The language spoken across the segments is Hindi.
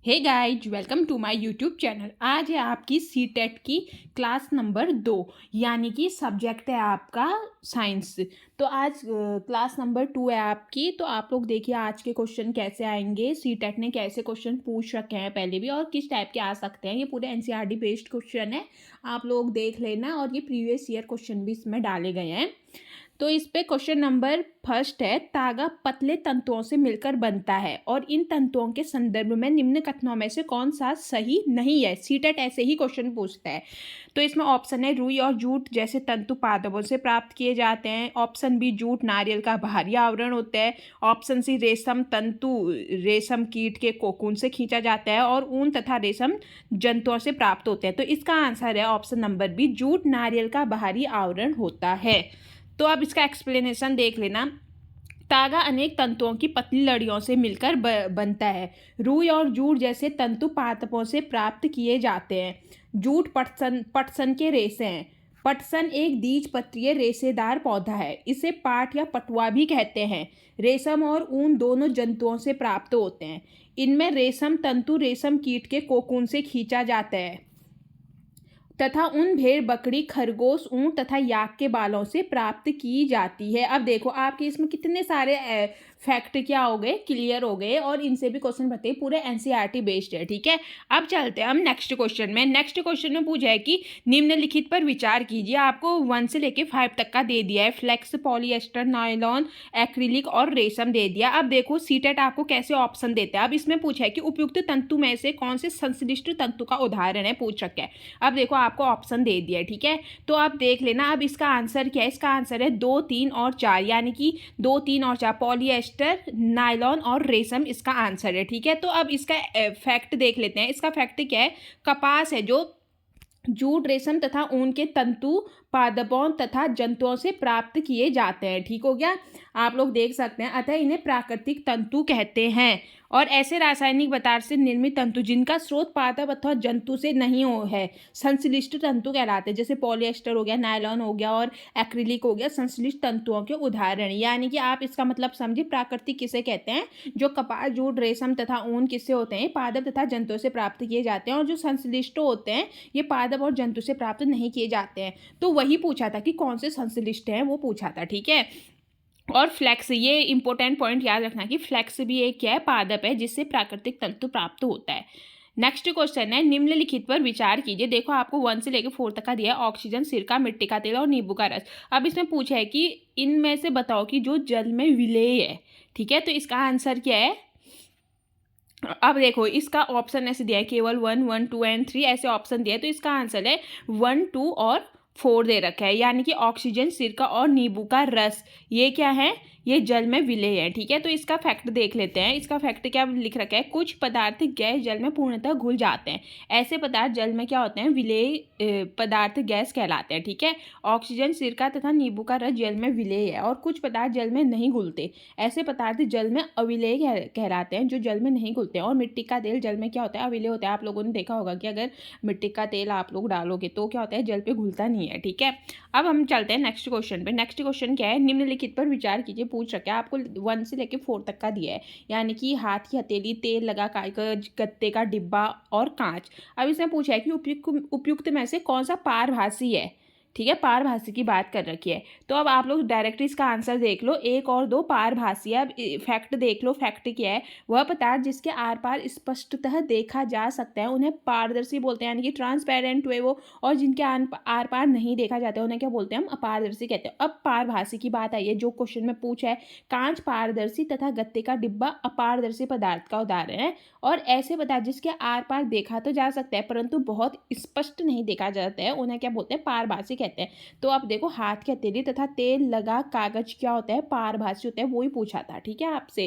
Hey guys, welcome to my YouTube channel. आज है आपकी सी टेट की क्लास नंबर 2, यानी कि सब्जेक्ट है आपका साइंस। तो आज क्लास नंबर 2 है आपकी। तो आप लोग देखिए आज के क्वेश्चन कैसे आएंगे, सी टेट ने कैसे क्वेश्चन पूछ रखे हैं पहले भी और किस टाइप के आ सकते हैं। ये पूरे एनसीईआरटी बेस्ड क्वेश्चन है, आप लोग देख लेना। और ये प्रीवियस ईयर क्वेश्चन भी इसमें डाले गए हैं। तो इस पे क्वेश्चन नंबर फर्स्ट है, तागा पतले तंतुओं से मिलकर बनता है और इन तंतुओं के संदर्भ में निम्न कथनों में से कौन सा सही नहीं है। सीटेट ऐसे ही क्वेश्चन पूछता है। तो इसमें ऑप्शन है, रुई और जूट जैसे तंतु पादपों से प्राप्त किए जाते हैं। ऑप्शन बी, जूट नारियल का बाहरी आवरण होता है। ऑप्शन सी, रेशम तंतु रेशम कीट के कोकून से खींचा जाता है और ऊन तथा रेशम जंतुओं से प्राप्त होते हैं। तो इसका आंसर है ऑप्शन नंबर बी, जूट नारियल का बाहरी आवरण होता है। तो अब इसका एक्सप्लेनेशन देख लेना। तागा अनेक तंतुओं की पतली लड़ियों से मिलकर बनता है। रुई और जूट जैसे तंतु पादपों से प्राप्त किए जाते हैं। जूट पटसन के रेशे हैं। पटसन एक द्विबीजपत्रीय रेशेदार पौधा है। इसे पाट या पटुआ भी कहते हैं। रेशम और ऊन दोनों जंतुओं से प्राप्त होते हैं। इनमें रेशम तंतु रेशम कीट के कोकून से खींचा जाता है तथा उन भेड़ बकरी खरगोश ऊंट तथा याक के बालों से प्राप्त की जाती है। अब देखो आपके इसमें कितने सारे फैक्ट क्या हो गए, क्लियर हो गए और इनसे भी क्वेश्चन बनते हैं। पूरे एनसीईआरटी बेस्ड है। ठीक है, अब चलते हैं हम नेक्स्ट क्वेश्चन में। नेक्स्ट क्वेश्चन में पूछा है कि निम्नलिखित पर विचार कीजिए। आपको 1 से लेके 5 तक का दे दिया है। फ्लेक्स, पॉलिएस्टर, नायलॉन, एक्रिलिक और रेशम दे दिया। अब देखो सीटेट आपको कैसे ऑप्शन देता है। अब इसमें पूछा है कि उपयुक्त तंतु में से कौन से संश्लिष्ट तंतु का उदाहरण है, पूछ रखा है। अब देखो आपको ऑप्शन दे दिया है। ठीक है, तो आप देख लेना। अब इसका आंसर क्या है, इसका आंसर है 2, 3 और 4, यानी कि 2, 3 और 4 पॉलिएस्टर, नायलॉन और रेशम इसका आंसर है। ठीक है, तो अब इसका फैक्ट देख लेते हैं। इसका फैक्ट क्या है, कपास है जो जूट रेशम तथा ऊन के तंतु पादपों तथा जंतुओं से प्राप्त किए जाते हैं। ठीक हो गया, आप लोग देख सकते हैं। अतः इन्हें प्राकृतिक तंतु कहते हैं। और ऐसे रासायनिक पदार्थ से निर्मित तंतु जिनका स्रोत पादप अथवा जंतु से नहीं हो है संश्लिष्ट तंतु कहलाते हैं। जैसे पॉलिएस्टर हो गया, नायलॉन हो गया और एक्रिलिक हो गया, संश्लिष्ट तंतुओं के उदाहरण। यानी कि आप इसका मतलब समझिए, प्राकृतिक किसे कहते हैं, जो कपास जूट रेशम तथा ऊन किससे होते हैं, पादप तथा जंतुओं से प्राप्त किए जाते हैं। और जो संश्लिष्ट होते हैं ये पादप और जंतु से प्राप्त नहीं किए जाते हैं। तो वही पूछा था कि कौन से संश्लिष्ट हैं, वो पूछा था। ठीक है, और फ्लैक्स, ये इंपॉर्टेंट पॉइंट याद रखना कि फ्लैक्स भी एक क्या है, पादप है जिससे प्राकृतिक तंतु प्राप्त होता है। नेक्स्ट क्वेश्चन है, निम्नलिखित पर विचार कीजिए। देखो आपको 1 से लेकर 4 तक का दिया है। ऑक्सीजन, सिरका, मिट्टी का तेल और नींबू का रस। अब इसमें पूछा है कि इनमें से बताओ कि जो जल में विलेय है। ठीक है, तो इसका आंसर क्या है। अब देखो इसका ऑप्शन ऐसे दिया है, केवल 1, 1, 2 एंड 3 ऐसे ऑप्शन दिया है। तो इसका आंसर है 1, 2 और 4 दे रखा है। यानी कि ऑक्सीजन, सिरका और नींबू का रस, ये क्या है, ये जल में विलेय है। ठीक है, तो इसका फैक्ट देख लेते हैं। इसका फैक्ट क्या लिख रखा है, कुछ पदार्थ गैस जल में पूर्णतः घुल जाते हैं। ऐसे पदार्थ जल में क्या होते हैं, विलेय पदार्थ गैस कहलाते हैं। ठीक है, ऑक्सीजन, सिरका तथा नींबू का रस जल में विलेय है और कुछ पदार्थ जल में नहीं घुलते। ऐसे पदार्थ जल में अविलेय कहलाते हैं, जो जल में नहीं घुलते हैं। और मिट्टी का तेल जल में क्या होता है, अविलेय होता है। आप लोगों ने देखा होगा कि अगर मिट्टी का तेल आप लोग डालोगे तो क्या होता है, जल पे घुलता नहीं है। ठीक है, अब हम चलते हैं नेक्स्ट क्वेश्चन पे। नेक्स्ट क्वेश्चन क्या है, निम्नलिखित पर विचार कीजिए, पूछ रखा है। आपको 1 से लेकर 4 तक का दिया है। यानी कि हाथ की हथेली, तेल लगा कागज, गत्ते का डिब्बा और कांच। अब इसमें पूछा है कि उपयुक्त में से कौन सा पारभासी है। ठीक है, पारभासी की बात कर रखी है। तो अब आप लोग डायरेक्टली इसका आंसर देख लो, 1 और 2 पारभासी है। अब फैक्ट देख लो, फैक्ट क्या है, वह पदार्थ जिसके आर पार स्पष्टतः देखा जा सकता है उन्हें पारदर्शी बोलते हैं, यानी कि ट्रांसपेरेंट हुए वो। और जिनके आर पार नहीं देखा जाता उन्हें क्या बोलते हैं, हम अपारदर्शी कहते हैं। अब पारभासी की बात आई है, जो क्वेश्चन में पूछा है, कांच पारदर्शी तथा गत्ते का डिब्बा अपारदर्शी पदार्थ का उदाहरण है। और ऐसे पदार्थ जिसके आर पार देखा तो जा सकता है परंतु बहुत स्पष्ट नहीं देखा जाता है, उन्हें क्या बोलते हैं, पारभासी कहते हैं। तो अब देखो हाथ की हथेली तथा तेल लगा कागज क्या होता है, पारभासी होता है। वो ही पूछा था। ठीक है आपसे।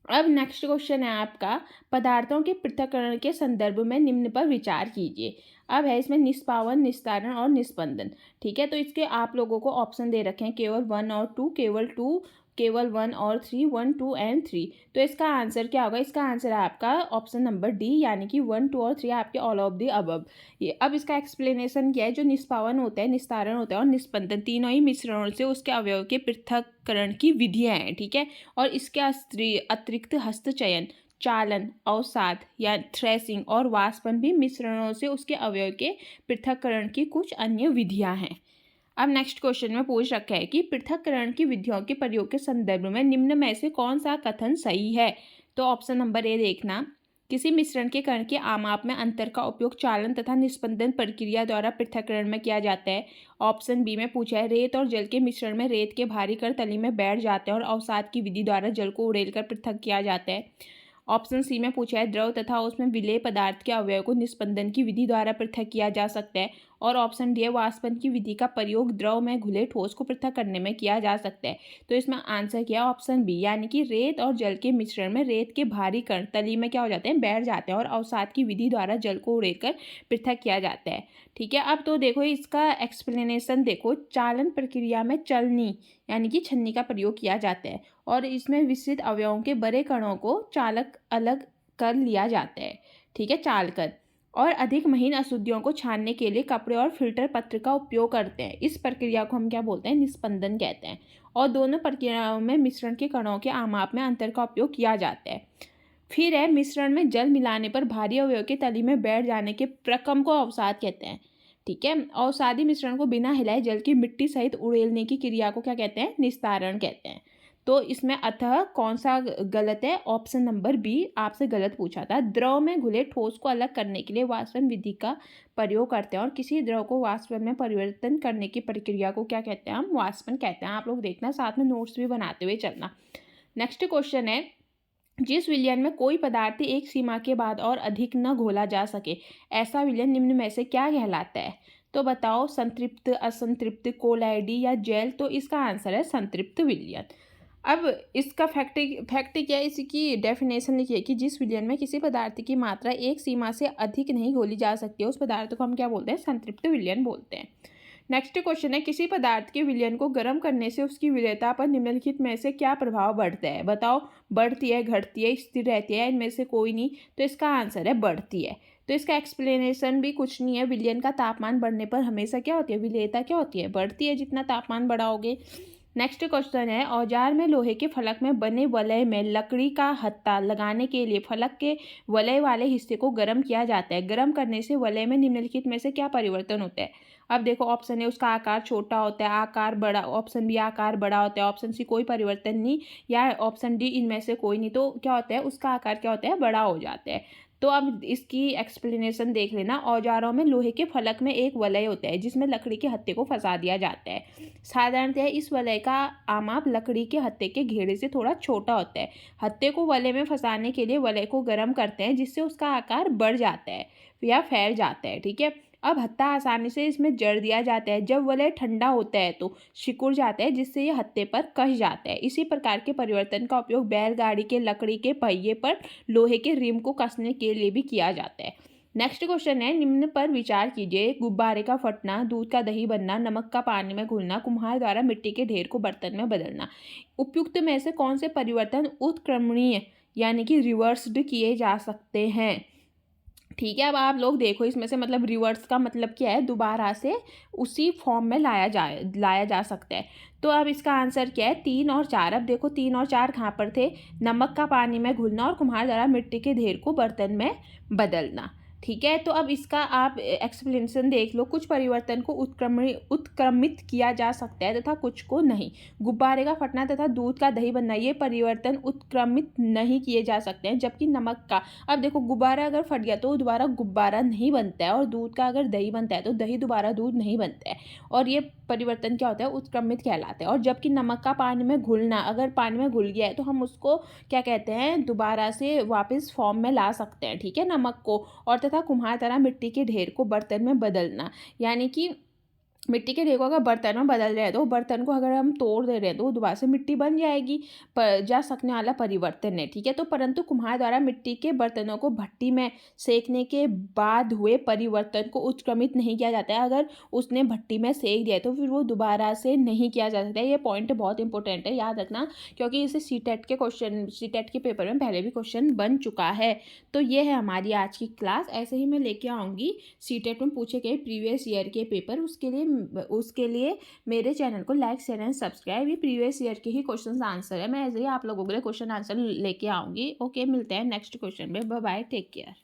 अब नेक्स्ट क्वेश्चन है आपका, पदार्थों के पृथक्करण के संदर्भ में निम्न पर विचार कीजिए। अब है इसमें निष्पावन, निस्तारण और निस्पंदन। ठीक है, तो इसके आप लोगों को ऑप्शन दे रखे हैं, केवल 1 और 2, केवल 1 और 3, 1, 2 एंड 3। तो इसका आंसर क्या होगा, इसका आंसर है आपका ऑप्शन नंबर डी, यानी कि 1, 2 और 3 आपके ऑल ऑफ दी अबव। ये अब इसका एक्सप्लेनेशन क्या है, जो निष्पावन होता है, निस्तारण होता है और निस्पंदन, तीनों ही मिश्रणों से उसके अवयव के पृथक्करण की विधियां हैं। ठीक है, और इसके अतिरिक्त हस्तचयन, चालन, अवसाद या थ्रेसिंग और वाष्पन भी मिश्रणों से उसके अवयव के पृथक्करण की कुछ अन्य विधियां हैं। अब नेक्स्ट क्वेश्चन में पूछ रखा है कि पृथक्करण की विधियों के प्रयोग के संदर्भ में निम्न में से कौन सा कथन सही है। तो ऑप्शन नंबर ए देखना, किसी मिश्रण के कण के आमाप में अंतर का उपयोग चालन तथा निस्पंदन प्रक्रिया द्वारा पृथक्करण में किया जाता है। ऑप्शन बी में पूछा है रेत और जल के मिश्रण में रेत के भारी कण तली में बैठ जाते हैं और अवसाद की विधि द्वारा जल को उड़ेलकर पृथक किया जाता है। ऑप्शन सी में पूछा है द्रव तथा उसमें विलेय पदार्थ के अवयव को निस्पंदन की विधि द्वारा पृथक किया जा सकता है। और ऑप्शन डी है वाष्पन की विधि का प्रयोग द्रव में घुले ठोस को पृथक करने में किया जा सकता है। तो इसमें आंसर क्या है, ऑप्शन बी, यानी कि रेत और जल के मिश्रण में रेत के भारी कण तली में क्या हो जाते हैं, बैठ जाते हैं और अवसाद की विधि द्वारा जल को उड़ेलकर पृथक किया जाता है। ठीक है, अब तो देखो इसका एक्सप्लेनेशन देखो, चालन प्रक्रिया में चलनी यानी कि छन्नी का प्रयोग किया जाता है और इसमें विस्तृत अवयवों के बड़े कणों को चालक अलग कर लिया जाता है। ठीक है, चाल कर और अधिक महीन अशुद्धियों को छानने के लिए कपड़े और फिल्टर पत्र का उपयोग करते हैं। इस प्रक्रिया को हम क्या बोलते हैं, निस्पंदन कहते हैं। और दोनों प्रक्रियाओं में मिश्रण के कणों के आमाप में अंतर का उपयोग किया जाता है। फिर है मिश्रण में जल मिलाने पर भारी अवयव के तली में बैठ जाने के प्रक्रम को अवसाद कहते हैं। ठीक है, अवसादी मिश्रण को बिना हिलाए जल की मिट्टी सहित उड़ेलने की क्रिया को क्या कहते हैं, निस्तारण कहते हैं। तो इसमें अतः कौन सा गलत है, ऑप्शन नंबर बी आपसे गलत पूछा था। द्रव में घुले ठोस को अलग करने के लिए वाष्पन विधि का प्रयोग करते हैं और किसी द्रव को वाष्पन में परिवर्तन करने की प्रक्रिया को क्या कहते हैं, हम वाष्पन कहते हैं। आप लोग देखना, साथ में नोट्स भी बनाते हुए चलना। नेक्स्ट क्वेश्चन है, जिस विलयन में कोई पदार्थ एक सीमा के बाद और अधिक न घोला जा सके, ऐसा विलयन निम्न में से क्या कहलाता है। तो बताओ, संतृप्त, असंतृप्त, कोलाइडी या जेल। तो इसका आंसर है संतृप्त विलयन। अब इसका फैक्ट क्या है, इसकी डेफिनेशन लिखिए कि जिस विलयन में किसी पदार्थ की मात्रा एक सीमा से अधिक नहीं घोली जा सकती है, उस पदार्थ को हम क्या बोलते हैं, संतृप्त विलयन बोलते हैं। नेक्स्ट क्वेश्चन है, किसी पदार्थ के विलयन को गर्म करने से उसकी विलेयता पर निम्नलिखित में से क्या प्रभाव बढ़ता है। बताओ, बढ़ती है, घटती है, स्थिर रहती है, इनमें से कोई नहीं। तो इसका आंसर है बढ़ती है। तो इसका एक्सप्लेनेशन भी कुछ नहीं है, विलयन का तापमान बढ़ने पर हमेशा क्या होती है, विलेयता क्या होती है, बढ़ती है जितना तापमान बढ़ाओगे। नेक्स्ट क्वेश्चन है, औजार में लोहे के फलक में बने वलय में लकड़ी का हत्था लगाने के लिए फलक के वलय वाले हिस्से को गर्म किया जाता है। गर्म करने से वलय में निम्नलिखित में से क्या परिवर्तन होता है। अब देखो, ऑप्शन ए उसका आकार छोटा होता है, आकार बड़ा, ऑप्शन बी आकार बड़ा होता है, ऑप्शन सी कोई परिवर्तन नहीं, या ऑप्शन डी इनमें से कोई नहीं। तो क्या होता है, उसका आकार क्या होता है, बड़ा हो जाता है। तो अब इसकी एक्सप्लेनेशन देख लेना। औजारों में लोहे के फलक में एक वलय होता है जिसमें लकड़ी के हत्थे को फंसा दिया जाता है। साधारणतः इस वलय का आमाप लकड़ी के हत्थे के घेरे से थोड़ा छोटा होता है। हत्थे को वलय में फंसाने के लिए वलय को गर्म करते हैं जिससे उसका आकार बढ़ जाता है या फैल जाता है। ठीक है, अब हत्था आसानी से इसमें जड़ दिया जाता है। जब वलय ठंडा होता है तो सिकुड़ जाता है जिससे ये हत्थे पर कस जाता है। इसी प्रकार के परिवर्तन का उपयोग बैलगाड़ी के लकड़ी के पहिए पर लोहे के रिम को कसने के लिए भी किया जाता है। नेक्स्ट क्वेश्चन है, निम्न पर विचार कीजिए। गुब्बारे का फटना, दूध का दही बनना, नमक का पानी में घुलना, कुम्हार द्वारा मिट्टी के ढेर को बर्तन में बदलना। उपयुक्त में से कौन से परिवर्तन उत्क्रमणीय यानी कि रिवर्स्ड किए जा सकते हैं। ठीक है, अब आप लोग देखो, इसमें से मतलब रिवर्स का मतलब क्या है, दोबारा से उसी फॉर्म में लाया जा सकता है। तो अब इसका आंसर क्या है, 3 और 4। अब देखो 3 और 4 कहाँ पर थे, नमक का पानी में घुलना और कुम्हार द्वारा मिट्टी के ढेर को बर्तन में बदलना। ठीक है, तो अब इसका आप एक्सप्लेनेशन देख लो। कुछ परिवर्तन को उत्क्रमित किया जा सकता है तथा कुछ को नहीं। गुब्बारे का फटना तथा दूध का दही बनना, ये परिवर्तन उत्क्रमित नहीं किए जा सकते हैं, जबकि नमक का, अब देखो गुब्बारा अगर फट गया तो दोबारा गुब्बारा नहीं बनता है, और दूध का अगर दही बनता है तो दही दोबारा दूध नहीं बनता है, और ये परिवर्तन क्या होता है, उत्क्रमित कहलाता है। और जबकि नमक का पानी में घुलना, अगर पानी में घुल गया है तो हम उसको क्या कहते हैं, दोबारा से वापस फॉर्म में ला सकते हैं। ठीक है, नमक को। और तथा कुम्हार तरह मिट्टी के ढेर को बर्तन में बदलना, यानी कि मिट्टी के ढेर को अगर बर्तन में बदल रहे हैं तो बर्तन को अगर हम तोड़ दे रहे हैं तो दोबारा से मिट्टी बन जाएगी, पर जा सकने वाला परिवर्तन है। ठीक है, तो परंतु कुम्हार द्वारा मिट्टी के बर्तनों को भट्टी में सेकने के बाद हुए परिवर्तन को उत्क्रमित नहीं किया जाता है। अगर उसने भट्टी में सेक दिया है तो फिर वो दोबारा से नहीं किया जा सकता है। ये पॉइंट बहुत इंपॉर्टेंट है, याद रखना, क्योंकि इसे सीटेट के पेपर में पहले भी क्वेश्चन बन चुका है। तो ये है हमारी आज की क्लास। ऐसे ही मैं लेके आऊँगी सीटेट में पूछे गए प्रीवियस ईयर के पेपर, उसके लिए उसके लिए मेरे चैनल को लाइक शेयर एंड सब्सक्राइब। ये प्रीवियस ईयर के ही क्वेश्चन आंसर है, मैं ऐसे ही आप लोगों के लिए क्वेश्चन आंसर लेके आऊँगी। ओके, मिलते हैं नेक्स्ट क्वेश्चन में। Bye bye, take care.